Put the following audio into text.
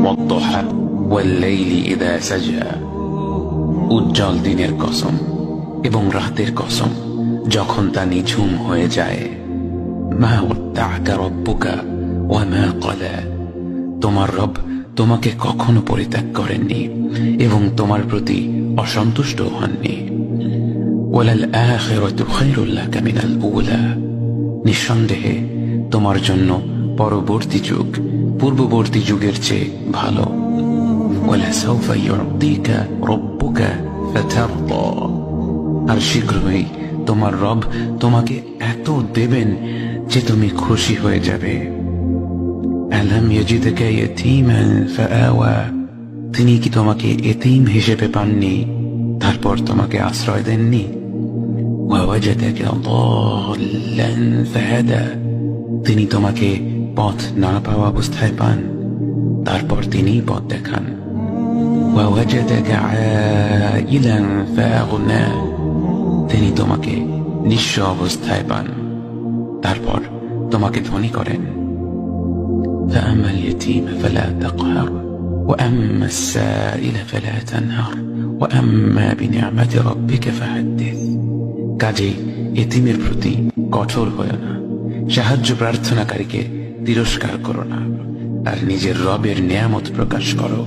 والضحى والليل إذا سجى উজ্জ্বল দিনের কসম এবং রাতের কসম যখন তা নিঝুম হয়ে যায়। মা ওয়াদ্দাআকা রাব্বুকা ওয়া মা ক্বালা, তোমার রব তোমাকে কখনো পরিত্যাগ করেননি এবং তোমার প্রতি অসন্তুষ্ট হননি। ওয়ালাল আখিরাতু খায়রুল লাকা মিনাল উলা, নিঃসন্দেহে তোমার জন্য পরবর্তী যুগ পূর্ববর্তী যুগের চেয়ে ভালো। ওয়ালাসাউফা ইউতিকা রাব্বুকা ফাতারদা, আর শীঘ্রই তোমার রব তোমাকে এত দেবেন যে তুমি খুশি হয়ে যাবে। আলাম ইয়াজিদকা ইয়াতীমান ফাআওয়া, তিনি কি তোমাকে এতিম হিসেবে পাননি তারপর তোমাকে আশ্রয় দেননি? ওয়াওয়াজাদাকা দাল্লান ফাহাদা, তিনি তোমাকে পথ না পাওয়া অবস্থায় পান তারপর তিনিই পথ দেখান। ওয়াওয়াজাদাকা আইলান ফাআগনা, তিনি তোমাকে নিঃস্ব অবস্থায় পান তারপর তোমাকে ধনী করেন। فأما اليتيم فلا تقهر وأما السائل فلا تنهر وأما بنعمة ربك فحدث, কাজেই এতিমের প্রতি কঠোর হয়ো না, সাহায্য প্রার্থনাকারীকে তিরস্কার করো না, আর নিজের রবের নিয়ামত প্রকাশ করো।